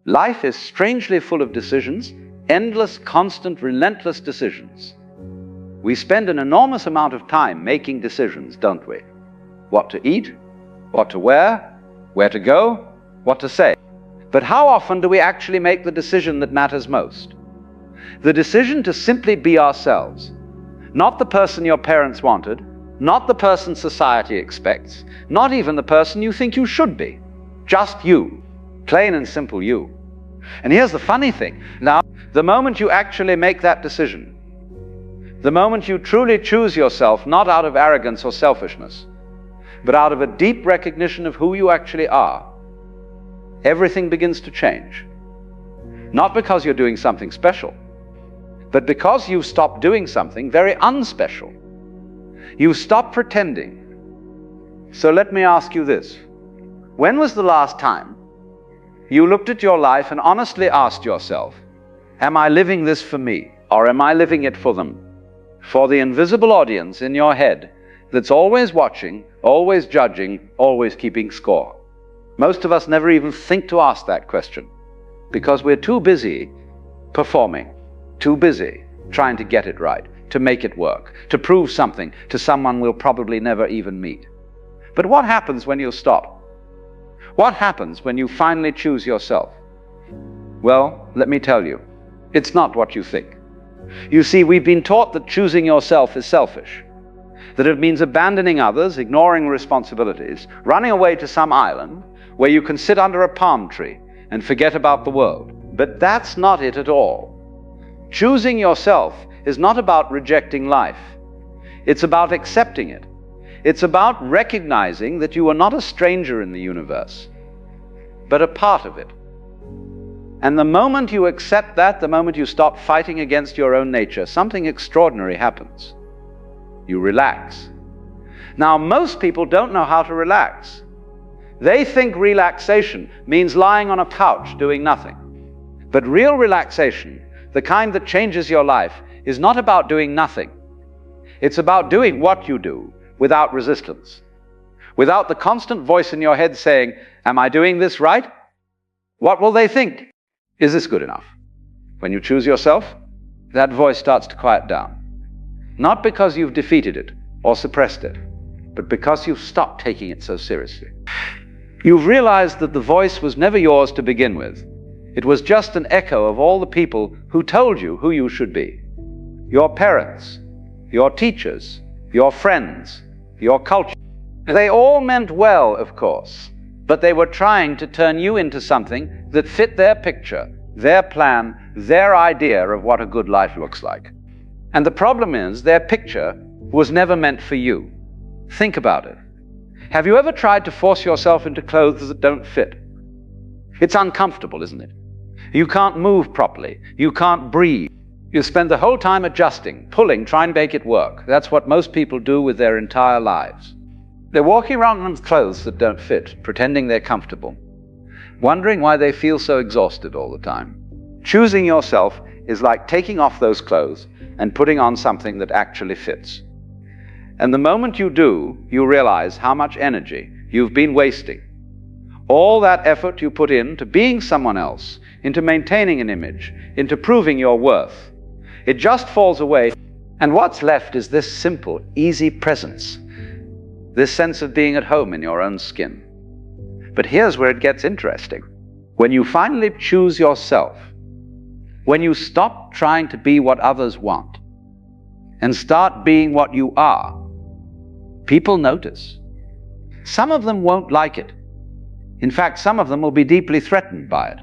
Life is strangely full of decisions, endless, constant, relentless decisions. We spend an enormous amount of time making decisions, don't we? What to eat, what to wear, where to go, what to say. But how often do we actually make the decision that matters most? The decision to simply be ourselves. Not the person your parents wanted, not the person society expects, not even the person you think you should be. Just you. Plain and simple you. And here's the funny thing. Now, the moment you actually make that decision, the moment you truly choose yourself, not out of arrogance or selfishness, but out of a deep recognition of who you actually are, everything begins to change. Not because you're doing something special, but because you've stopped doing something very unspecial. You stop pretending. So let me ask you this. When was the last time you looked at your life and honestly asked yourself, am I living this for me, or am I living it for them? For the invisible audience in your head that's always watching, always judging, always keeping score. Most of us never even think to ask that question because we're too busy performing, too busy trying to get it right, to make it work, to prove something to someone we'll probably never even meet. But what happens when you stop? What happens when you finally choose yourself? Well, let me tell you, it's not what you think. You see, we've been taught that choosing yourself is selfish, that it means abandoning others, ignoring responsibilities, running away to some island where you can sit under a palm tree and forget about the world. But that's not it at all. Choosing yourself is not about rejecting life. It's about accepting it. It's about recognizing that you are not a stranger in the universe, but a part of it. And the moment you accept that, the moment you stop fighting against your own nature, something extraordinary happens. You relax. Now, most people don't know how to relax. They think relaxation means lying on a couch doing nothing. But real relaxation, the kind that changes your life, is not about doing nothing. It's about doing what you do without resistance, without the constant voice in your head saying, am I doing this right? What will they think? Is this good enough? When you choose yourself, that voice starts to quiet down. Not because you've defeated it or suppressed it, but because you've stopped taking it so seriously. You've realized that the voice was never yours to begin with. It was just an echo of all the people who told you who you should be. Your parents, your teachers, your friends, your culture. They all meant well, of course, but they were trying to turn you into something that fit their picture, their plan, their idea of what a good life looks like. And the problem is, their picture was never meant for you. Think about it. Have you ever tried to force yourself into clothes that don't fit? It's uncomfortable, isn't it? You can't move properly. You can't breathe. You spend the whole time adjusting, pulling, trying to make it work. That's what most people do with their entire lives. They're walking around in clothes that don't fit, pretending they're comfortable, wondering why they feel so exhausted all the time. Choosing yourself is like taking off those clothes and putting on something that actually fits. And the moment you do, you realize how much energy you've been wasting. All that effort you put into being someone else, into maintaining an image, into proving your worth, it just falls away. And what's left is this simple, easy presence, this sense of being at home in your own skin. But here's where it gets interesting. When you finally choose yourself, when you stop trying to be what others want and start being what you are, people notice. Some of them won't like it. In fact, some of them will be deeply threatened by it,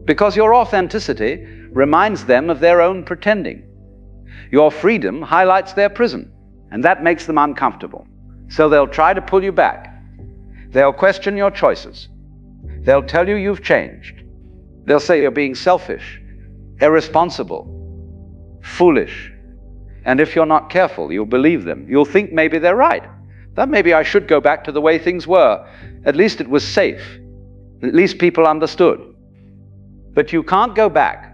because your authenticity reminds them of their own pretending. Your freedom highlights their prison, and that makes them uncomfortable. So they'll try to pull you back. They'll question your choices. They'll tell you you've changed. They'll say you're being selfish, irresponsible, foolish. And if you're not careful, you'll believe them. You'll think maybe they're right, that maybe I should go back to the way things were. At least it was safe. At least people understood. But you can't go back.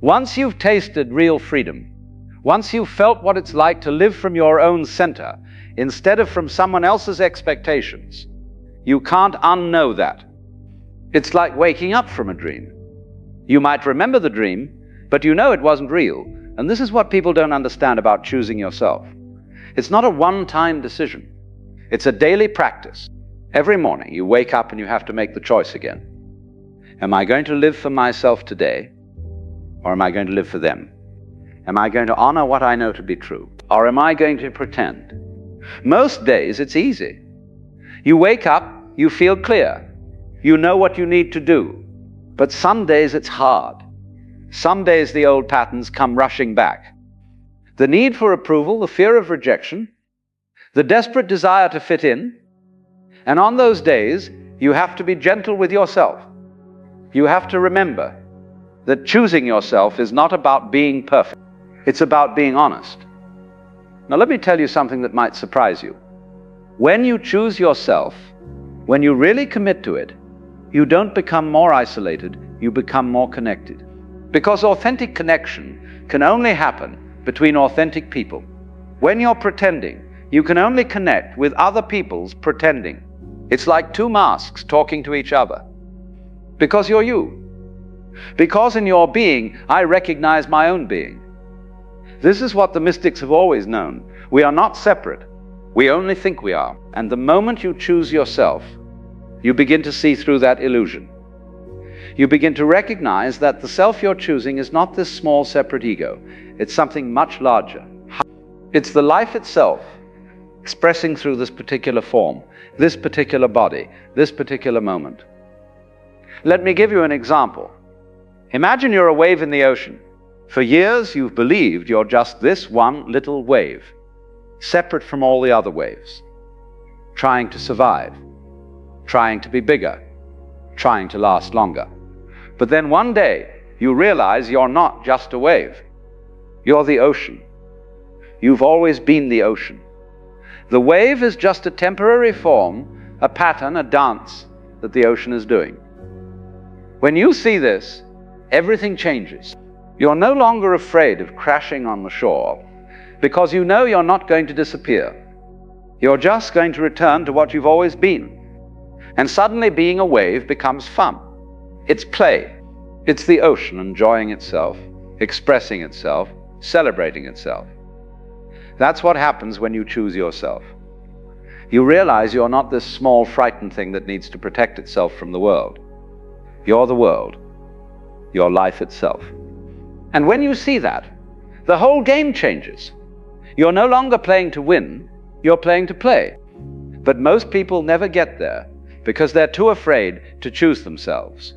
Once you've tasted real freedom, once you've felt what it's like to live from your own center instead of from someone else's expectations, you can't unknow that. It's like waking up from a dream. You might remember the dream, but you know it wasn't real. And this is what people don't understand about choosing yourself. It's not a one-time decision. It's a daily practice. Every morning you wake up and you have to make the choice again. Am I going to live for myself today, or am I going to live for them? Am I going to honor what I know to be true, or am I going to pretend? Most days it's easy. You wake up, you feel clear. You know what you need to do. But some days it's hard. Some days the old patterns come rushing back. The need for approval, the fear of rejection, the desperate desire to fit in. And on those days, you have to be gentle with yourself. You have to remember that choosing yourself is not about being perfect. It's about being honest. Now let me tell you something that might surprise you. When you choose yourself, when you really commit to it, you don't become more isolated, you become more connected. Because authentic connection can only happen between authentic people. When you're pretending, you can only connect with other people's pretending. It's like two masks talking to each other. Because you're you. Because in your being, I recognize my own being. This is what the mystics have always known. We are not separate. We only think we are. And the moment you choose yourself, you begin to see through that illusion. You begin to recognize that the self you're choosing is not this small separate ego. It's something much larger. It's the life itself expressing through this particular form, this particular body, this particular moment. Let me give you an example. Imagine you're a wave in the ocean. For years you've believed you're just this one little wave, separate from all the other waves, trying to survive, trying to be bigger, trying to last longer. But then one day you realize you're not just a wave. You're the ocean. You've always been the ocean. The wave is just a temporary form, a pattern, a dance that the ocean is doing. When you see this, everything changes. You're no longer afraid of crashing on the shore because you know you're not going to disappear. You're just going to return to what you've always been. And suddenly being a wave becomes fun. It's play. It's the ocean enjoying itself, expressing itself, celebrating itself. That's what happens when you choose yourself. You realize you're not this small, frightened thing that needs to protect itself from the world. You're the world. You're life itself. And when you see that, the whole game changes. You're no longer playing to win, you're playing to play. But most people never get there because they're too afraid to choose themselves.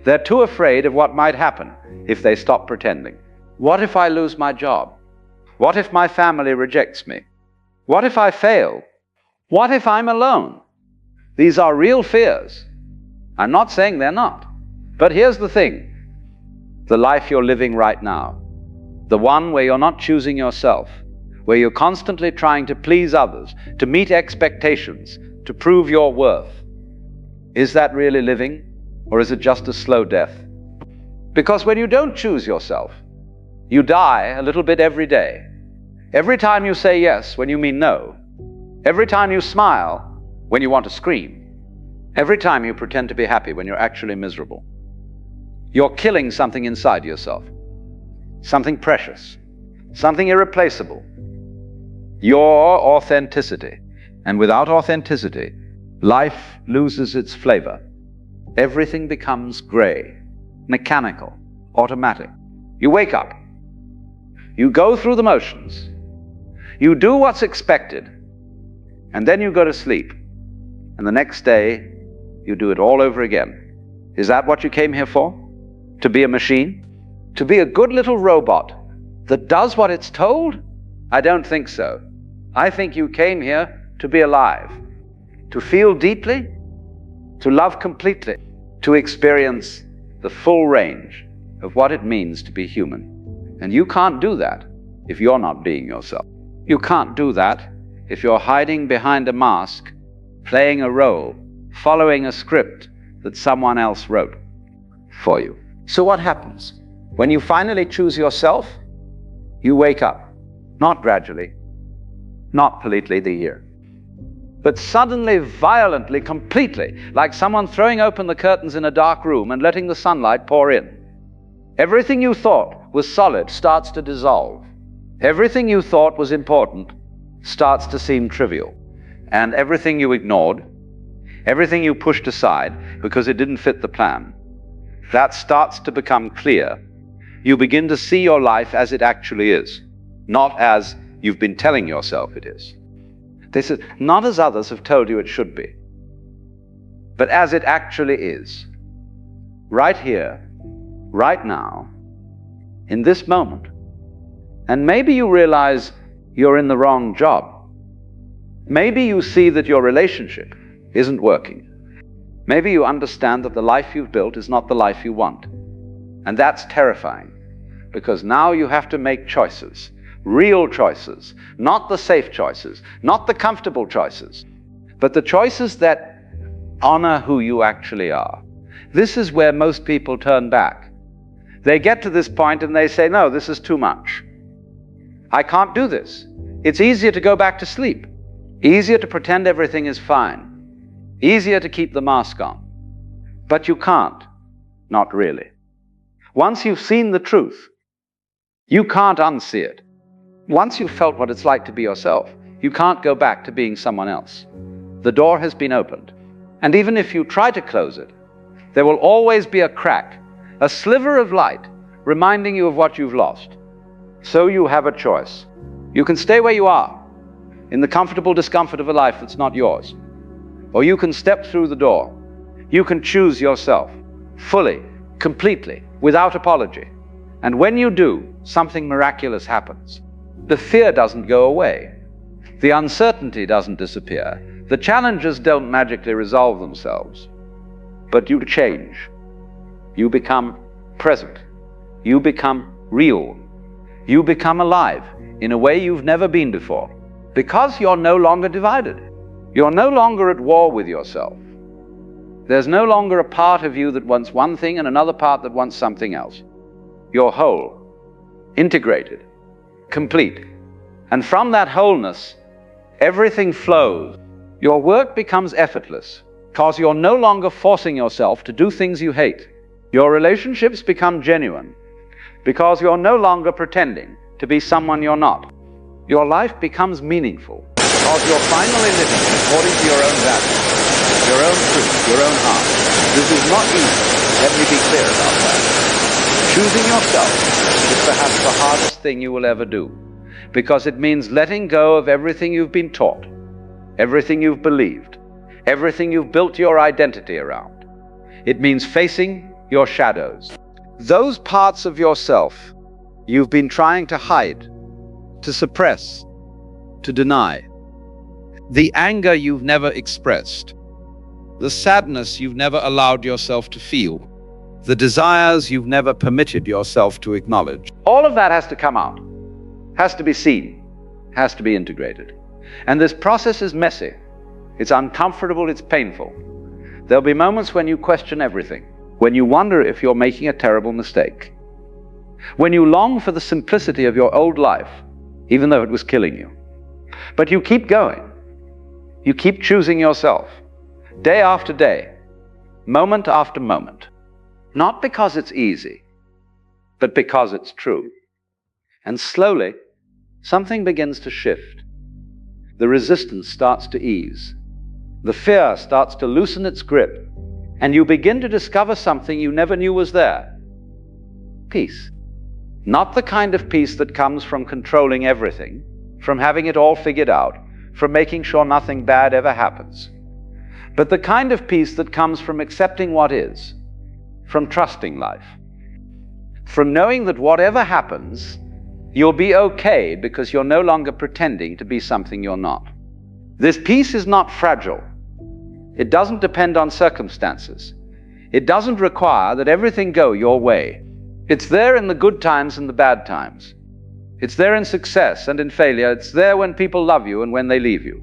They're too afraid of what might happen if they stop pretending. What if I lose my job? What if my family rejects me? What if I fail? What if I'm alone? These are real fears. I'm not saying they're not. But here's the thing. The life you're living right now, the one where you're not choosing yourself, where you're constantly trying to please others, to meet expectations, to prove your worth, is that really living, or is it just a slow death? Because when you don't choose yourself, you die a little bit every day. Every time you say yes when you mean no. Every time you smile when you want to scream. Every time you pretend to be happy when you're actually miserable. You're killing something inside yourself. Something precious. Something irreplaceable. Your authenticity. And without authenticity, life loses its flavor. Everything becomes gray, mechanical, automatic. You wake up. You go through the motions. You do what's expected. And then you go to sleep. And the next day, you do it all over again. Is that what you came here for? To be a machine? To be a good little robot that does what it's told? I don't think so. I think you came here to be alive, to feel deeply, to love completely, to experience the full range of what it means to be human. And you can't do that if you're not being yourself. You can't do that if you're hiding behind a mask, playing a role, following a script that someone else wrote for you. So what happens? When you finally choose yourself, you wake up. Not gradually, not politely the year, but suddenly, violently, completely, like someone throwing open the curtains in a dark room and letting the sunlight pour in. Everything you thought was solid starts to dissolve. Everything you thought was important starts to seem trivial. And everything you ignored, everything you pushed aside because it didn't fit the plan, that starts to become clear. You begin to see your life as it actually is, not as you've been telling yourself it is. This is not as others have told you it should be, but as it actually is. Right here, right now, in this moment. And maybe you realize you're in the wrong job. Maybe you see that your relationship isn't working. Maybe you understand that the life you've built is not the life you want. And that's terrifying, because now you have to make choices, real choices, not the safe choices, not the comfortable choices, but the choices that honor who you actually are. This is where most people turn back. They get to this point and they say, no, this is too much. I can't do this. It's easier to go back to sleep, easier to pretend everything is fine, easier to keep the mask on. But you can't, not really. Once you've seen the truth, you can't unsee it. Once you've felt what it's like to be yourself, you can't go back to being someone else. The door has been opened. And even if you try to close it, there will always be a crack, a sliver of light, reminding you of what you've lost. So you have a choice. You can stay where you are, in the comfortable discomfort of a life that's not yours. Or you can step through the door. You can choose yourself, fully, completely, without apology. And when you do, something miraculous happens. The fear doesn't go away. The uncertainty doesn't disappear. The challenges don't magically resolve themselves. But you change. You become present. You become real. You become alive in a way you've never been before. Because you're no longer divided. You're no longer at war with yourself. There's no longer a part of you that wants one thing and another part that wants something else. You're whole, integrated, complete. And from that wholeness, everything flows. Your work becomes effortless because you're no longer forcing yourself to do things you hate. Your relationships become genuine because you're no longer pretending to be someone you're not. Your life becomes meaningful because you're finally living according to your own values, your own truth, your own heart. This is not easy. Let me be clear about that. Choosing yourself is perhaps the hardest thing you will ever do, because it means letting go of everything you've been taught, everything you've believed, everything you've built your identity around. It means facing your shadows. Those parts of yourself you've been trying to hide, to suppress, to deny. The anger you've never expressed, the sadness you've never allowed yourself to feel, the desires you've never permitted yourself to acknowledge. All of that has to come out, has to be seen, has to be integrated. And this process is messy. It's uncomfortable, it's painful. There'll be moments when you question everything, when you wonder if you're making a terrible mistake, when you long for the simplicity of your old life, even though it was killing you. But you keep going. You keep choosing yourself, day after day, moment after moment. Not because it's easy, but because it's true. And slowly, something begins to shift. The resistance starts to ease. The fear starts to loosen its grip, and you begin to discover something you never knew was there. Peace. Not the kind of peace that comes from controlling everything, from having it all figured out, from making sure nothing bad ever happens, but the kind of peace that comes from accepting what is, from trusting life, from knowing that whatever happens, you'll be okay because you're no longer pretending to be something you're not. This peace is not fragile. It doesn't depend on circumstances. It doesn't require that everything go your way. It's there in the good times and the bad times. It's there in success and in failure. It's there when people love you and when they leave you,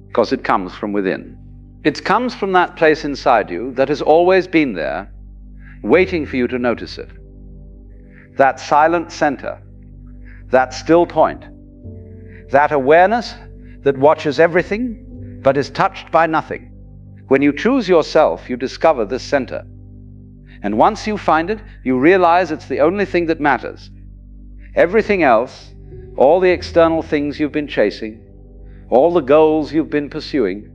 because it comes from within. It comes from that place inside you that has always been there, waiting for you to notice it. That silent center, that still point, that awareness that watches everything but is touched by nothing. When you choose yourself, you discover this center. And once you find it, you realize it's the only thing that matters. Everything else, all the external things you've been chasing, all the goals you've been pursuing,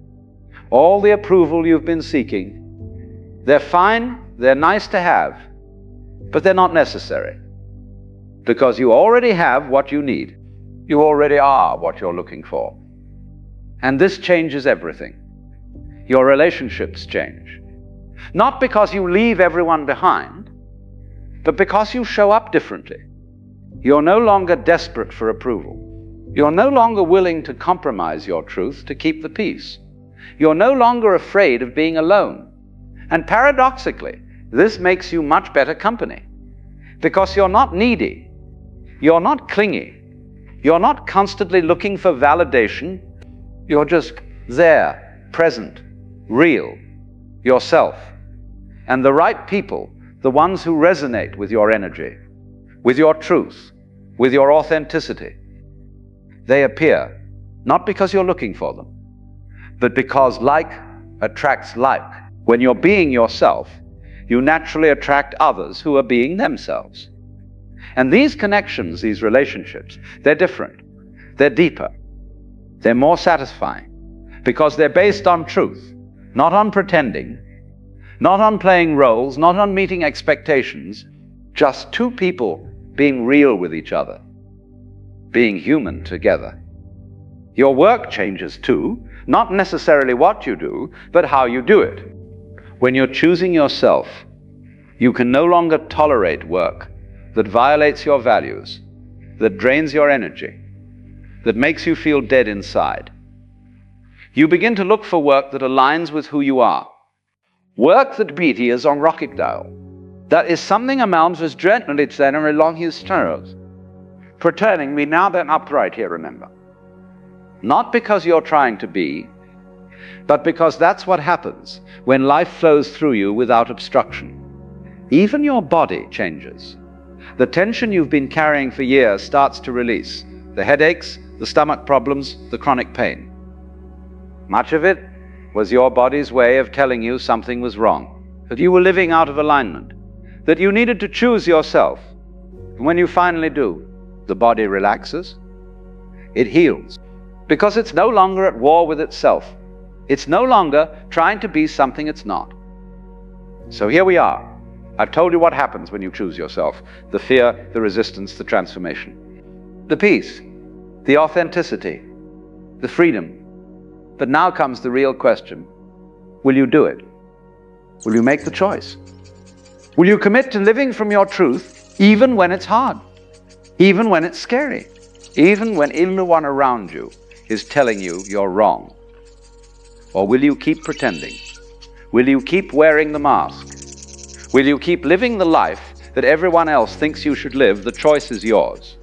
all the approval you've been seeking, they're fine, they're nice to have, but they're not necessary. Because you already have what you need. You already are what you're looking for. And this changes everything. Your relationships change. Not because you leave everyone behind, but because you show up differently. You're no longer desperate for approval. You're no longer willing to compromise your truth to keep the peace. You're no longer afraid of being alone. And paradoxically, this makes you much better company. Because you're not needy. You're not clingy. You're not constantly looking for validation. You're just there, present, real, yourself. And the right people, the ones who resonate with your energy, with your truth, with your authenticity, they appear, not because you're looking for them, but because like attracts like. When you're being yourself, you naturally attract others who are being themselves. And these connections, these relationships, they're different. They're deeper. They're more satisfying because they're based on truth, not on pretending, not on playing roles, not on meeting expectations, just two people being real with each other, being human together. Your work changes too, not necessarily what you do, but how you do it. When you're choosing yourself, you can no longer tolerate work that violates your values, that drains your energy, that makes you feel dead inside. You begin to look for work that aligns with who you are. Work that beaties on Rockigdale. That is something amounts as gently than along his stairs. Pretending me now then upright here, remember. Not because you're trying to be, but because that's what happens when life flows through you without obstruction. Even your body changes. The tension you've been carrying for years starts to release. The headaches, the stomach problems, the chronic pain. Much of it was your body's way of telling you something was wrong, that you were living out of alignment, that you needed to choose yourself. And when you finally do, the body relaxes, it heals, because it's no longer at war with itself. It's no longer trying to be something it's not. So here we are. I've told you what happens when you choose yourself: the fear, the resistance, the transformation, the peace, the authenticity, the freedom. But now comes the real question. Will you do it? Will you make the choice? Will you commit to living from your truth even when it's hard, even when it's scary, even when everyone around you is telling you you're wrong? Or will you keep pretending? Will you keep wearing the mask? Will you keep living the life that everyone else thinks you should live? The choice is yours.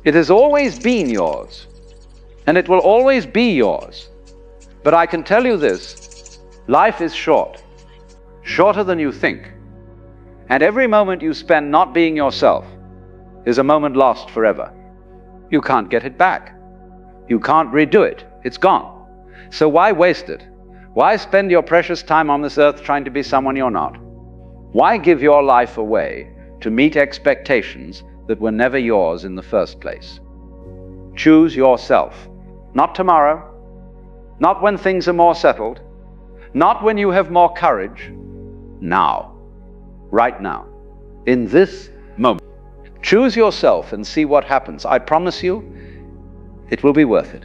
It has always been yours, and it will always be yours. But I can tell you this, life is short, shorter than you think. And every moment you spend not being yourself is a moment lost forever. You can't get it back. You can't redo it. It's gone. So why waste it? Why spend your precious time on this earth trying to be someone you're not? Why give your life away to meet expectations that were never yours in the first place? Choose yourself. Not tomorrow, not when things are more settled, not when you have more courage. Now. Right now. In this moment. Choose yourself and see what happens. I promise you, it will be worth it.